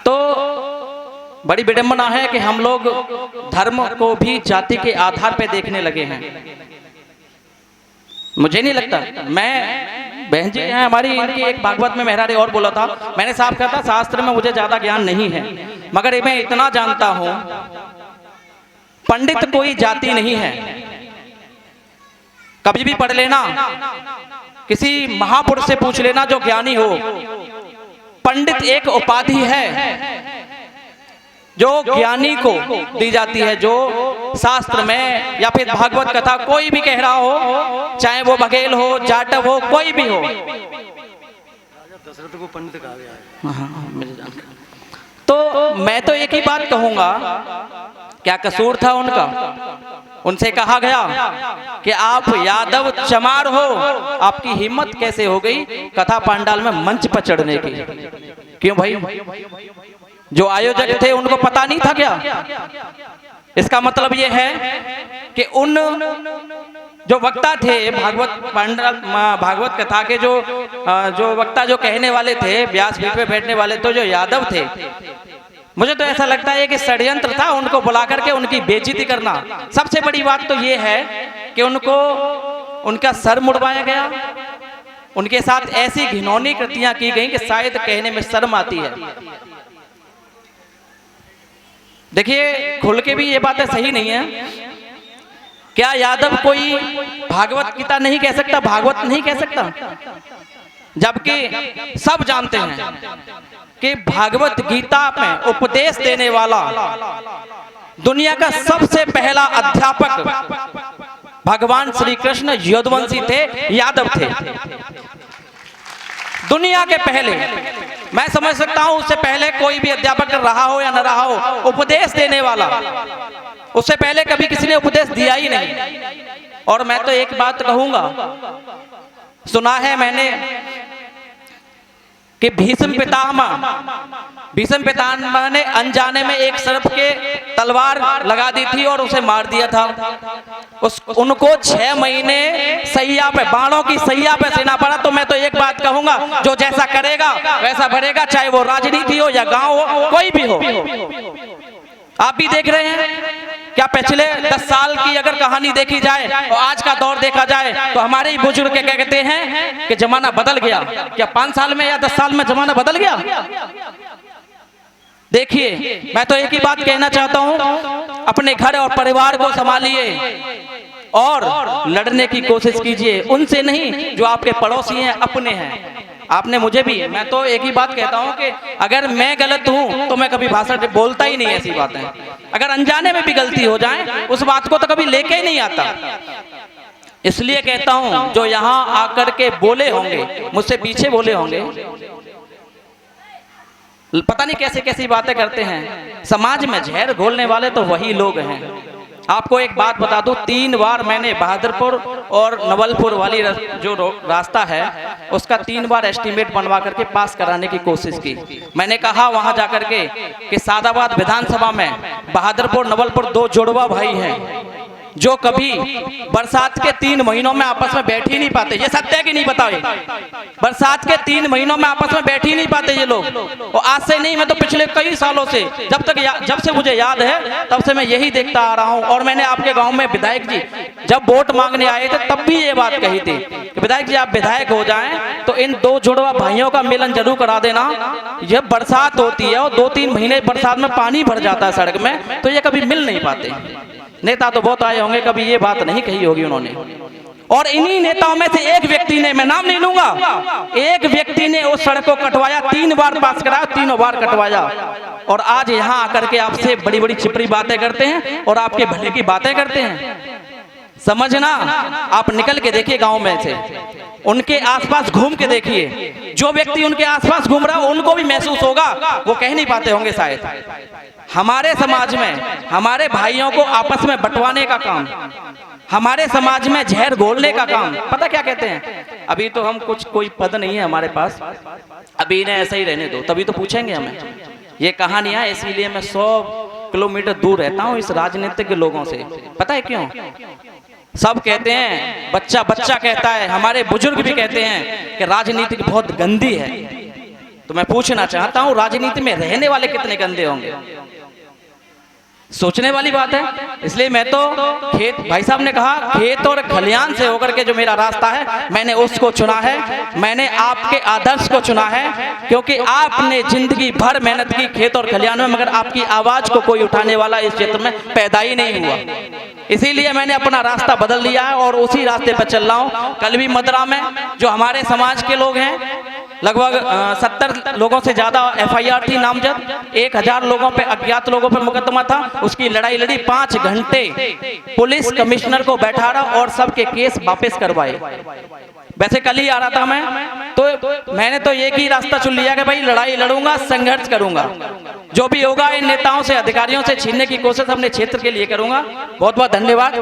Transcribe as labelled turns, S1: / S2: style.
S1: तो बड़ी विडंबना है कि हम लोग धर्म को भी जाति के आधार पर देखने लगे हैं। मुझे नहीं लगता, मैं बहन जी हैं हमारी, इनकी एक भागवत में मेहरारे और बोला था, मैंने साफ कहा था शास्त्र में मुझे ज्यादा ज्ञान नहीं है, मगर मैं इतना जानता हूं पंडित कोई जाति नहीं है। कभी भी पढ़ लेना, किसी महापुरुष से पूछ लेना जो ज्ञानी हो, पंडित एक उपाधि है जो ज्ञानी को दी जाती है, जो शास्त्र में या फिर भागवत कथा कोई भी कह रहा हो, चाहे वो बघेल हो, जाटव हो, कोई भी हो।
S2: दशरथ को पंडित कहा गया है।
S1: मेरे जानकारी। तो मैं तो एक ही बात कहूंगा, क्या कसूर था उनका? उनसे कहा गया कि आप यादव चमार हो, आपकी हिम्मत कैसे हो गई कथा पांडाल में मंच पर चढ़ने की? क्यों भाई, जो आयोजक थे उनको पता नहीं था क्या? इसका मतलब ये है कि उन जो वक्ता थे भागवत पांडाल भागवत कथा के जो वक्ता जो कहने वाले थे, व्यासपीठ पे बैठने वाले तो जो यादव थे, मुझे तो ऐसा लगता है कि षड्यंत्र था उनको बुला करके उनकी बेइज्जती करना। सबसे बड़ी बात तो ये है कि उनको उनका सर मुड़वाया गया, उनके साथ ऐसी घिनौनी कृतियां की गई कि शायद कहने में शर्म आती है। देखिए, खुल के भी ये बातें सही नहीं है। क्या यादव कोई भागवत गीता नहीं कह सकता, भागवत नहीं कह सकता? जबकि सब जानते हैं कि भागवत गीता में उपदेश देने वाला दुनिया का सबसे पहला अध्यापक भगवान श्री कृष्ण यदुवंशी थे, यादव थे, दुनिया के पहले। मैं समझ सकता हूं उससे पहले कोई भी अध्यापक रहा हो या न रहा हो, उपदेश देने वाला उससे पहले कभी किसी ने उपदेश दिया ही नहीं। और मैं तो एक बात कहूंगा, सुना है मैंने कि भीष्म पितामह ने अनजाने में एक सर्प के तलवार लगा दी थी और उसे मार दिया था। उनको 6 महीने सैया पे, बाणों की सैया पे सेना पड़ा। तो मैं तो एक बात कहूंगा, जो जैसा करेगा वैसा भरेगा, चाहे वो राजनीति हो या गांव हो, कोई भी हो। आप भी देख रहे हैं क्या, पिछले 10 साल की अगर कहानी देखी जाए और आज का दौर देखा जाए तो हमारे ही बुजुर्ग क्या कहते हैं कि जमाना बदल गया। क्या 5 साल में या 10 साल में जमाना बदल गया? देखिए, मैं तो एक ही बात कहना चाहता हूं, अपने घर और परिवार को संभालिए और लड़ने की कोशिश कीजिए, उनसे नहीं जो आपके पड़ोसी हैं, अपने हैं। आपने मुझे भी, मैं तो एक ही बात कहता हूं कि अगर मैं गलत हूं तो मैं कभी भाषण बोलता ही नहीं ऐसी बातें। अगर अनजाने में भी गलती हो जाए उस बात को तो कभी लेके ही नहीं आता। इसलिए कहता हूं, जो यहां आकर के बोले होंगे, मुझसे पीछे बोले होंगे, पता नहीं कैसे कैसी बातें करते हैं, समाज में जहर घोलने वाले तो वही लोग हैं। आपको एक बात बता दूं, 3 बार मैंने बहादुरपुर और नवलपुर वाली जो रास्ता है उसका 3 बार एस्टीमेट बनवा करके पास कराने की कोशिश की। मैंने कहा वहां जाकर के कि सादाबाद विधानसभा में बहादुरपुर नवलपुर 2 जुड़वा भाई हैं जो कभी बरसात के 3 महीनों में आपस में बैठ ही नहीं पाते। ये सत्य है कि नहीं बताओ? बरसात के 3 महीनों में आपस में बैठ ही नहीं पाते ये लोग। और आज से नहीं, मैं तो पिछले कई सालों से, जब से मुझे याद है तब से मैं यही देखता आ रहा हूं। और मैंने आपके गांव में विधायक जी जब वोट मांगने आए थे तब भी ये बात कही थी कि विधायक जी आप विधायक हो जाएं तो इन 2 जुड़वा भाइयों का मिलन जरूर करा देना। जब बरसात होती है और 2-3 महीने बरसात में पानी भर जाता है सड़क में, तो ये कभी मिल नहीं पाते। नेता तो बहुत आए होंगे, कभी ये बात नहीं कही होगी उन्होंने। और इन्हीं नेताओं में से एक व्यक्ति ने, मैं नाम नहीं लूंगा, एक व्यक्ति ने उस सड़क को कटवाया, 3 बार पास कराया, 3 बार कटवाया। और आज यहां आकर के आपसे बड़ी बड़ी छिपरी बातें करते हैं और आपके भले की बातें करते हैं। समझना, आप निकल के देखिए गांव में से, उनके आसपास घूम के देखिए। जो व्यक्ति उनके आसपास घूम रहा है उनको भी महसूस होगा, वो कह नहीं पाते होंगे शायद। हमारे समाज में हमारे भाइयों को आपस में बंटवाने का काम, हमारे समाज में जहर घोलने का काम, पता क्या कहते हैं? अभी तो हम कोई पद नहीं है हमारे पास, अभी इन्हें ऐसे ही रहने दो, तभी तो पूछेंगे हमें। ये कहानियां, इसीलिए मैं 100 किलोमीटर दूर रहता हूं इस राजनीतिक के लोगों से। पता है क्यों? सब कहते हैं, बच्चा कहता है, हमारे बुजुर्ग भी कहते हैं कि राजनीति बहुत गंदी है। तो मैं पूछना चाहता हूं, राजनीति में रहने वाले कितने गंदे होंगे? सोचने वाली बात है। इसलिए मैं तो खेत, भाई साहब ने कहा खेत और खलियान से होकर के जो मेरा रास्ता है मैंने उसको चुना है, मैंने आपके आदर्श को चुना है, क्योंकि आपने जिंदगी भर मेहनत की खेत और खलियान में, मगर आपकी आवाज को कोई उठाने वाला इस क्षेत्र में पैदा ही नहीं हुआ। इसीलिए मैंने अपना रास्ता बदल लिया है और उसी रास्ते पर चल रहा हूँ। कल भी मदरा में जो हमारे समाज के लोग हैं, लगभग 70 लोगों से ज्यादा FIR थी नामजद, 1000 लोगों पे, अज्ञात लोगों पे मुकदमा था, उसकी लड़ाई लड़ी, 5 घंटे पुलिस कमिश्नर को बैठा रहा और सबके केस वापस करवाए। वैसे कल ही आ रहा था मैं, तो मैंने तो एक ही रास्ता चुन लिया कि भाई लड़ाई लड़ूंगा, संघर्ष करूंगा, जो भी होगा इन नेताओं से, अधिकारियों से छीनने की कोशिश अपने क्षेत्र के लिए करूंगा। बहुत बहुत धन्यवाद।